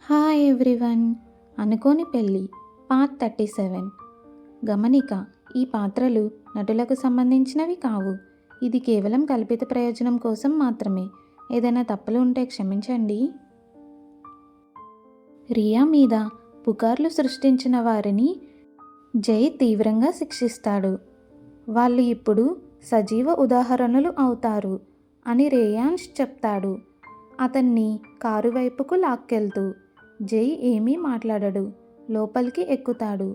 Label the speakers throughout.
Speaker 1: Hi everyone. అనుకోని పెళ్ళి part 37. గమనిక: ఈ పాత్రలు నటులకు సంబంధించినవి కావు. ఇది కేవలం కల్పిత ప్రయోజనం కోసం మాత్రమే. ఏదైనా తప్పులు ఉంటే క్షమించండి. రియా మీద పుకార్లు సృష్టించిన వారిని జై తీవ్రంగా శిక్షిస్తాడు. వాళ్ళు ఇప్పుడు సజీవ ఉదాహరణలు అవుతారు అని రేయాన్స్ చెప్తాడు, అతన్ని కారు వైపుకు లాక్కెళ్తూ. జై ఏమీ మాట్లాడడు. లోపలికి ఎక్కుతాడు.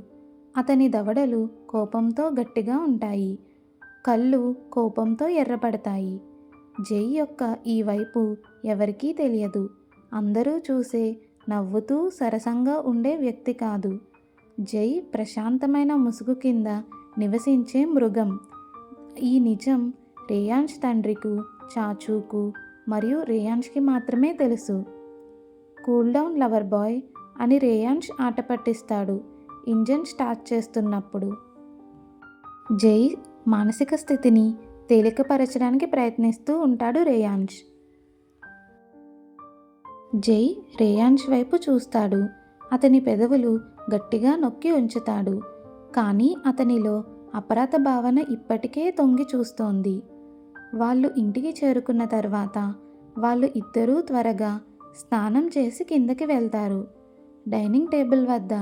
Speaker 1: అతని దవడలు కోపంతో గట్టిగా ఉంటాయి. కళ్ళు కోపంతో ఎర్రపడతాయి. జై యొక్క ఈ వైపు ఎవరికీ తెలియదు. అందరూ చూసే నవ్వుతూ సరసంగా ఉండే వ్యక్తి కాదు. జై ప్రశాంతమైన ముసుగు కింద నివసించే మృగం. ఈ నిజం రేయాన్స్ తండ్రికి, చాచూకు మరియు రేయాన్స్కి మాత్రమే తెలుసు. కూల్ డౌన్ లవర్ బాయ్ అని రేయాన్స్ ఆట పట్టిస్తాడు ఇంజన్ స్టార్ట్ చేస్తున్నప్పుడు. జై మానసిక స్థితిని తేలికపరచడానికి ప్రయత్నిస్తూ ఉంటాడు రేయాన్స్. జై రేయాన్స్ వైపు చూస్తాడు. అతని పెదవులు గట్టిగా నొక్కి ఉంచుతాడు. కానీ అతనిలో అపరాధ భావన ఇప్పటికే తొంగి చూస్తోంది. వాళ్ళు ఇంటికి చేరుకున్న తర్వాత వాళ్ళు ఇద్దరూ త్వరగా స్నానం చేసి కిందకి వెళ్తారు. డైనింగ్ టేబుల్ వద్ద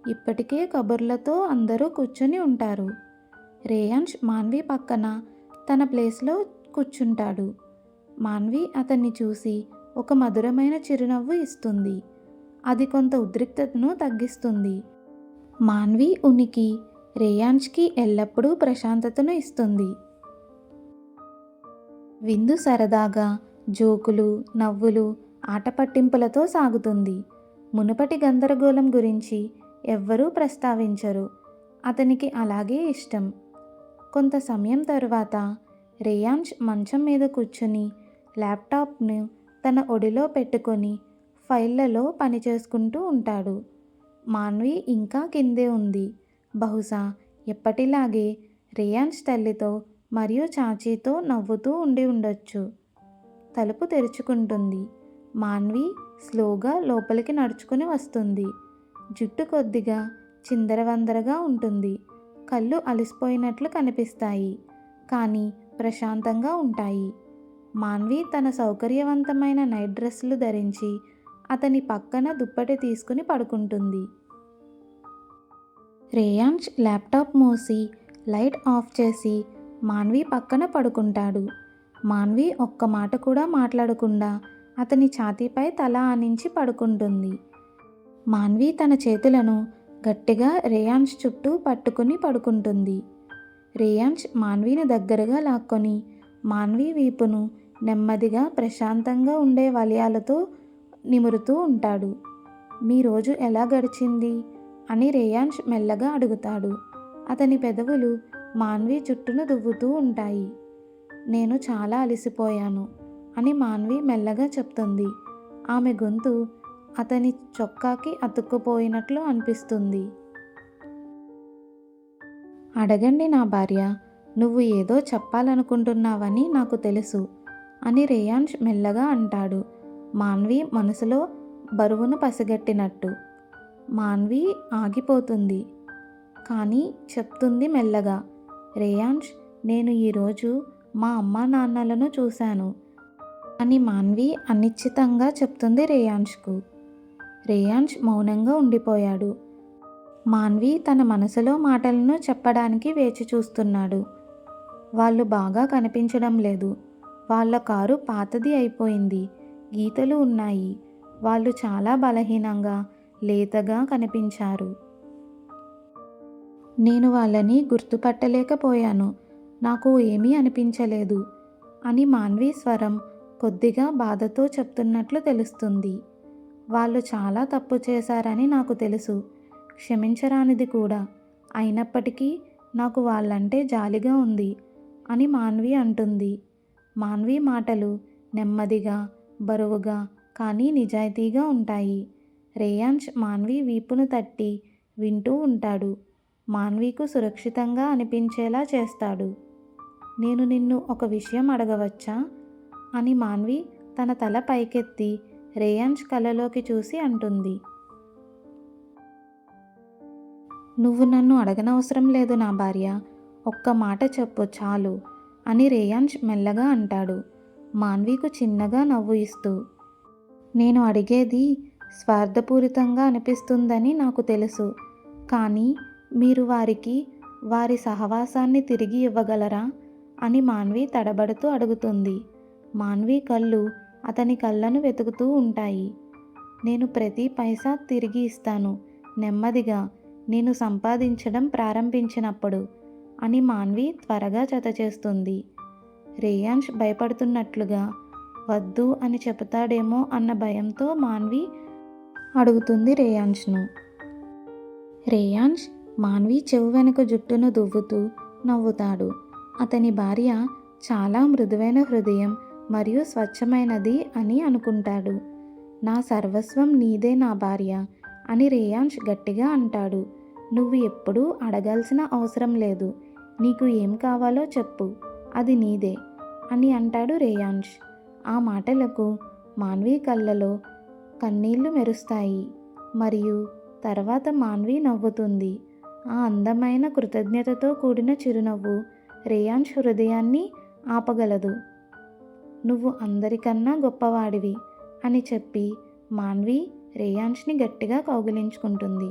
Speaker 1: ఇప్పటికే కబుర్లతో అందరూ కూర్చొని ఉంటారు. రేయాన్స్ మాన్వి పక్కన తన ప్లేస్లో కూర్చుంటాడు. మాన్వి అతన్ని చూసి ఒక మధురమైన చిరునవ్వు ఇస్తుంది. అది కొంత ఉద్రిక్తతను తగ్గిస్తుంది. మాన్వి ఉనికి రేయాన్స్కి ఎల్లప్పుడూ ప్రశాంతతను ఇస్తుంది. విందు సరదాగా జోకులు, నవ్వులు, ఆట పట్టింపులతో సాగుతుంది. మునుపటి గందరగోళం గురించి ఎవ్వరూ ప్రస్తావించరు. అతనికి అలాగే ఇష్టం. కొంత సమయం తరువాత రేయాన్స్ మంచం మీద కూర్చుని ల్యాప్టాప్ను తన ఒడిలో పెట్టుకొని ఫైళ్లలో పని చేసుకుంటూ ఉంటాడు. మాన్వి ఇంకా కిందే ఉంది. బహుశా ఎప్పటిలాగే రేయాన్స్ తల్లితో మరియు చాచీతో నవ్వుతూ ఉండి ఉండొచ్చు. తలుపు తెరుచుకుంటుంది. మాన్వి స్లోగా లోపలికి నడుచుకుని వస్తుంది. జుట్టు కొద్దిగా చిందరవందరగా ఉంటుంది. కళ్ళు అలసిపోయినట్లు కనిపిస్తాయి, కానీ ప్రశాంతంగా ఉంటాయి. మాన్వి తన సౌకర్యవంతమైన నైట్ డ్రెస్సులు ధరించి అతని పక్కన దుప్పటి తీసుకుని పడుకుంటుంది. Reyansh laptop Musi light of చేసి మాన్వి పక్కన పడుకుంటాడు. మాన్వి ఒక్క మాట కూడా మాట్లాడకుండా అతని ఛాతీపై తల ఆనించి పడుకుంటుంది. మాన్వి తన చేతులను గట్టిగా రేయాన్స్ చుట్టూ పట్టుకుని పడుకుంటుంది. రేయాన్స్ మాన్విని దగ్గరగా లాక్కొని మాన్వి వీపును నెమ్మదిగా ప్రశాంతంగా ఉండే వలయాలతో నిమురుతూ ఉంటాడు. మీ రోజు ఎలా గడిచింది అని రేయాన్స్ మెల్లగా అడుగుతాడు. అతని పెదవులు మాన్వి జుట్టును దువ్వుతూ ఉంటాయి. నేను చాలా అలసిపోయాను అని మాన్వి మెల్లగా చెప్తుంది. ఆమె గొంతు అతని చొక్కాకి అతుక్కుపోయినట్లు అనిపిస్తుంది. అడగండి నా భార్య, నువ్వు ఏదో చెప్పాలనుకుంటున్నావని నాకు తెలుసు అని రేయాన్స్ మెల్లగా అంటాడు, మాన్వి మనసులో బరువును పసిగట్టినట్టు. మాన్వి ఆగిపోతుంది, కానీ చెప్తుంది మెల్లగా. రేయాన్స్, నేను ఈరోజు మా అమ్మా నాన్నలను చూశాను అని మాన్వి అనిశ్చితంగా చెప్తుంది రేయాన్స్కు. రేయాన్స్ మౌనంగా ఉండిపోయాడు. మాన్వి తన మనసులో మాటలను చెప్పడానికి వేచి చూస్తున్నాడు. వాళ్ళు బాగా కనిపించడం లేదు. వాళ్ళ కారు పాతది అయిపోయింది. గీతలు ఉన్నాయి. వాళ్ళు చాలా బలహీనంగా, లేతగా కనిపించారు. నేను వాళ్ళని గుర్తుపట్టలేకపోయాను. నాకు ఏమీ అనిపించలేదు అని మాన్వి స్వరం కొద్దిగా బాధతో చెప్తున్నట్లు తెలుస్తుంది. వాళ్ళు చాలా తప్పు చేశారని నాకు తెలుసు, క్షమించరానిది కూడా. అయినప్పటికీ నాకు వాళ్ళంటే జాలిగా ఉంది అని మాన్వి అంటుంది. మాన్వి మాటలు నెమ్మదిగా, బరువుగా, కానీ నిజాయితీగా ఉంటాయి. రేయాన్స్ మాన్వి వీపును తట్టి వింటూ ఉంటాడు. మాన్వికు సురక్షితంగా అనిపించేలా చేస్తాడు. నేను నిన్ను ఒక విషయం అడగవచ్చా అని మాన్వి తన తల పైకెత్తి రేయాంష్ కళ్ళలోకి చూసి అంటుంది, నువ్వు నన్ను అడగనవసరం లేదు నా భార్య, ఒక్క మాట చెప్పు చాలు అని రేయాంష్ మెల్లగా అంటాడు, మాన్వీకు చిన్నగా నవ్వు ఇస్తూ. నేను అడిగేది స్వార్థపూరితంగా అనిపిస్తుందని నాకు తెలుసు, కానీ మీరు వారికి వారి సహవాసాన్ని తిరిగి ఇవ్వగలరా అని మాన్వి తడబడుతూ అడుగుతుంది. మాన్వి కళ్ళు అతని కళ్ళను వెతుకుతూ ఉంటాయి. నేను ప్రతి పైసా తిరిగి ఇస్తాను, నెమ్మదిగా, నేను సంపాదించడం ప్రారంభించినప్పుడు అని మాన్వి త్వరగా జతచేస్తుంది. రేయాంష్ భయపడుతున్నట్లుగా వద్దు అని చెబుతాడేమో అన్న భయంతో మాన్వి అడుగుతుంది రేయాంష్ను. రేయాంష్ మాన్వి చెవు వెనుక జుట్టును దువ్వుతూ నవ్వుతాడు. అతని భార్య చాలా మృదువైన హృదయం మరియు స్వచ్ఛమైనది అని అనుకుంటాడు. నా సర్వస్వం నీదే నా భార్య అని రేయాంష్ గట్టిగా అంటాడు. నువ్వు ఎప్పుడూ అడగాల్సిన అవసరం లేదు, నీకు ఏం కావాలో చెప్పు, అది నీదే అని అంటాడు రేయాంష్. ఆ మాటలకు మాన్వి కళ్ళలో కన్నీళ్లు మెరుస్తాయి మరియు తర్వాత మాన్వి నవ్వుతుంది. ఆ అందమైన కృతజ్ఞతతో కూడిన చిరునవ్వు రేయాంష్ హృదయాన్ని ఆపగలదు. నువ్వు అందరికన్నా గొప్పవాడివి అని చెప్పి మాన్వి రేయాంష్ని గట్టిగా కౌగిలించుకుంటుంది.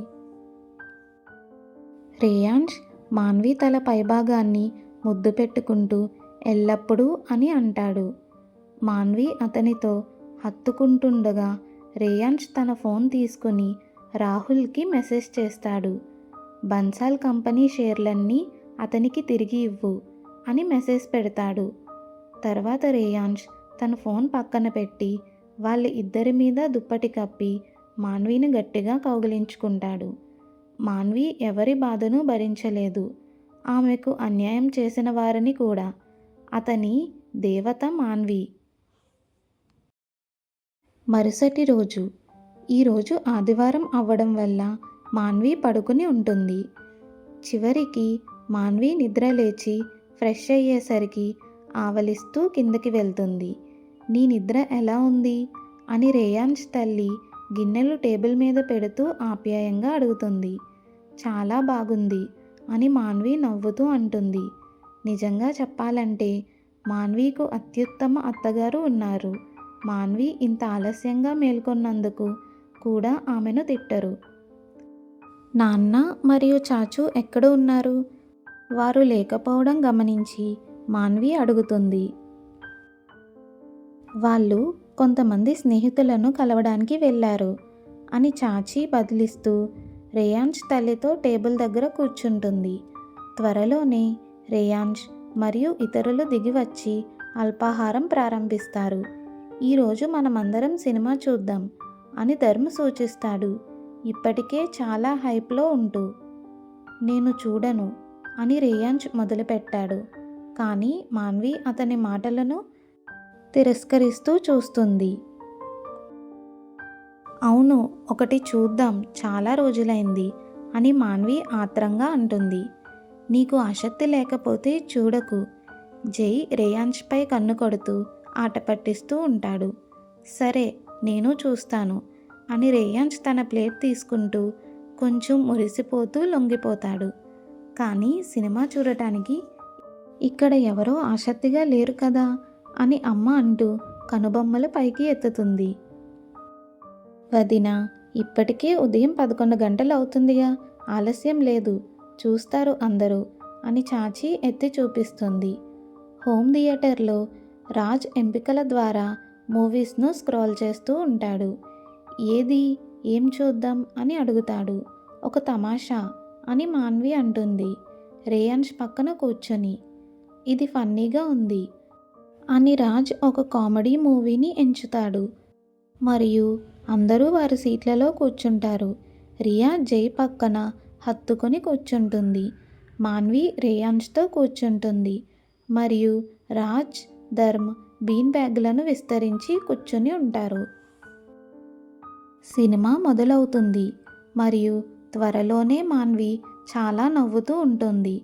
Speaker 1: రేయాంష్ మాన్వి తల పైభాగాన్ని ముద్దు పెట్టుకుంటూ ఎల్లప్పుడూ అని అంటాడు. మాన్వి అతనితో హత్తుకుంటుండగా రేయాంష్ తన ఫోన్ తీసుకుని రాహుల్కి మెసేజ్ చేస్తాడు. బన్సాల్ కంపెనీ షేర్లన్నీ అతనికి తిరిగి ఇవ్వు అని మెసేజ్ పెడతాడు. తర్వాత రేయాంష్ తన ఫోన్ పక్కన పెట్టి వాళ్ళ ఇద్దరి మీద దుప్పటి కప్పి మాన్విని గట్టిగా కౌగిలించుకుంటాడు. మాన్వి ఎవరి బాధను భరించలేదు, ఆమెకు అన్యాయం చేసిన వారిని కూడా. అతని దేవత మాన్వి. మరుసటి రోజు. ఈరోజు ఆదివారం అవ్వడం వల్ల మాన్వి పడుకుని ఉంటుంది. చివరికి మాన్వి నిద్ర లేచి ఫ్రెష్ అయ్యేసరికి ఆవలిస్తూ కిందకి వెళ్తుంది. నీ నిద్ర ఎలా ఉంది అని రేయాంష్ తల్లి గిన్నెలు టేబుల్ మీద పెడుతూ ఆప్యాయంగా అడుగుతుంది. చాలా బాగుంది అని మాన్వి నవ్వుతూ అంటుంది. నిజంగా చెప్పాలంటే మాన్వీకు అత్యుత్తమ అత్తగారు ఉన్నారు. మాన్వి ఇంత ఆలస్యంగా మేల్కొన్నందుకు కూడా ఆమెను తిట్టరు. నాన్న మరియు చాచు ఎక్కడ ఉన్నారు? వారు లేకపోవడం గమనించి మాన్వి అడుగుతుంది. వాళ్ళు కొంతమంది స్నేహితులను కలవడానికి వెళ్ళారు అని చాచి బదిలిస్తూ రేయాంష్ తల్లితో టేబుల్ దగ్గర కూర్చుంటుంది. త్వరలోనే రేయాంష్ మరియు ఇతరులు దిగి వచ్చి అల్పాహారం ప్రారంభిస్తారు. ఈరోజు మనమందరం సినిమా చూద్దాం అని ధర్మ్ సూచిస్తాడు. ఇప్పటికే చాలా హైప్లో ఉంటూ. నేను చూడను అని రేయాంష్ మొదలుపెట్టాడు. కానీ మాన్వి అతని మాటలను తిరస్కరిస్తూ చూస్తుంది. అవును, ఒకటి చూద్దాం, చాలా రోజులైంది అని మాన్వి ఆత్రంగా అంటుంది. నీకు ఆసక్తి లేకపోతే చూడకు. జై రేయాంష్పై కన్ను కొడుతూ ఆట పట్టిస్తూ ఉంటాడు. సరే, నేను చూస్తాను అని రేయాంష్ తన ప్లేట్ తీసుకుంటూ కొంచెం మురిసిపోతూ లొంగిపోతాడు. కానీ సినిమా చూడటానికి ఇక్కడ ఎవరో ఆసక్తిగా లేరు కదా అని అమ్మ అంటూ కనుబొమ్మలు పైకి ఎత్తుతుంది. వదినా, ఇప్పటికే ఉదయం 11 గంటలు అవుతుందిగా, ఆలస్యం లేదు, చూస్తారు అందరూ అని చాచి ఎత్తి చూపిస్తుంది. హోమ్ థియేటర్లో రాజ్ ఎంపికల ద్వారా మూవీస్ను స్క్రోల్ చేస్తూ ఉంటాడు. ఏది, ఏం చూద్దాం అని అడుగుతాడు. ఒక తమాషా అని మాన్వి అంటుంది రేయాంష్ పక్కన కూర్చొని. ఇది ఫన్నీగా ఉంది అని రాజ్ ఒక కామెడీ మూవీని ఎంచుతాడు. మరియు అందరూ వారి సీట్లలో కూర్చుంటారు. రియా జై పక్కన హత్తుకొని కూర్చుంటుంది. మాన్వి రేయాంష్తో కూర్చుంటుంది మరియు రాజ్, ధర్మ్ బీన్ బ్యాగ్లను విస్తరించి కూర్చుని ఉంటారు. సినిమా మొదలవుతుంది మరియు త్వరలోనే మాన్వి చాలా నవ్వుతూ ఉంటుంది.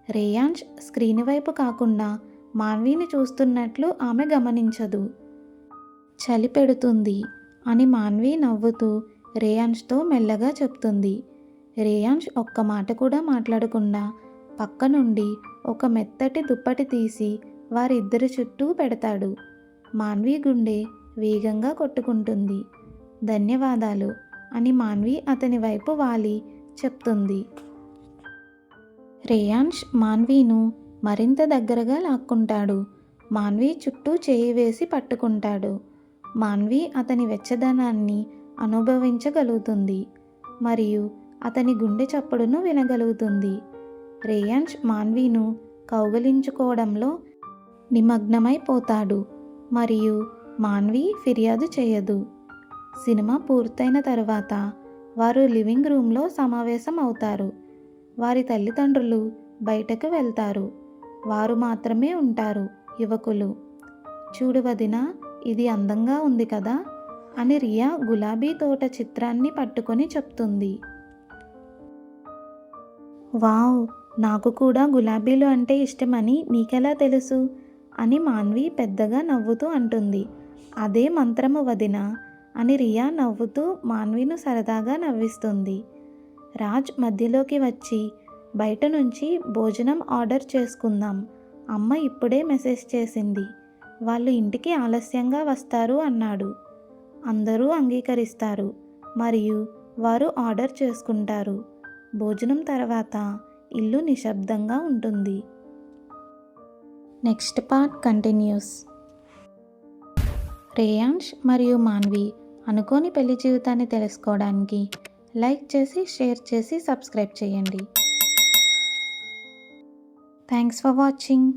Speaker 1: రేయాంష్ స్క్రీన్ వైపు కాకుండా మాన్విని చూస్తున్నట్లు ఆమె గమనించదు. చలి పెడుతుంది. అని మాన్వి నవ్వుతూ రేయాన్ష్తో మెల్లగా చెప్తుంది. రేయాన్ష్ ఒక్క మాట కూడా మాట్లాడకుండా పక్క నుండి ఒక మెత్తటి దుప్పటి తీసి వారిద్దరి చుట్టూ పెడతాడు. మాన్వి గుండె వేగంగా కొట్టుకుంటుంది. ధన్యవాదాలు అని మాన్వి అతని వైపు వాలి చెప్తుంది. రేయాన్ష్ మాన్వీను మరింత దగ్గరగా లాక్కుంటాడు. మాన్వి చుట్టూ చేయి వేసి పట్టుకుంటాడు. మాన్వి అతని వెచ్చదనాన్ని అనుభవించగలుగుతుంది మరియు అతని గుండె చప్పుడును వినగలుగుతుంది. రేయాన్ష్ మాన్వీను కౌగిలించుకోవడంలో నిమగ్నమైపోతాడు మరియు మాన్వి ఫిర్యాదు చేయదు. సినిమా పూర్తయిన తరువాత వారు లివింగ్ రూమ్లో సమావేశం అవుతారు. వారి తల్లిదండ్రులు బయటకు వెళ్తారు. వారు మాత్రమే ఉంటారు. యువకులు, చూడు వదినా, ఇది అందంగా ఉంది కదా అని రియా గులాబీ తోట చిత్రాన్ని పట్టుకొని చెప్తుంది. వావ్, నాకు కూడా గులాబీలు అంటే ఇష్టమని నీకెలా తెలుసు అని మాన్వి పెద్దగా నవ్వుతూ అంటుంది. అదే మంత్రము వదినా అని రియా నవ్వుతూ మాన్విను సరదాగా నవ్విస్తుంది. రాజ్ మధ్యలోకి వచ్చి బయట నుంచి భోజనం ఆర్డర్ చేసుకుందాం, అమ్మ ఇప్పుడే మెసేజ్ చేసింది, వాళ్ళు ఇంటికి ఆలస్యంగా వస్తారు అన్నాడు. అందరూ అంగీకరిస్తారు మరియు వారు ఆర్డర్ చేసుకుంటారు. భోజనం తర్వాత ఇల్లు నిశ్శబ్దంగా ఉంటుంది. Next part continuous. రేయాన్ష్ మరియు మాన్వి అనుకోని పెళ్లి జీవితాన్ని తెలుసుకోవడానికి లైక్ చేసి, షేర్ చేసి, సబ్స్క్రైబ్ చేయండి. Thanks for watching.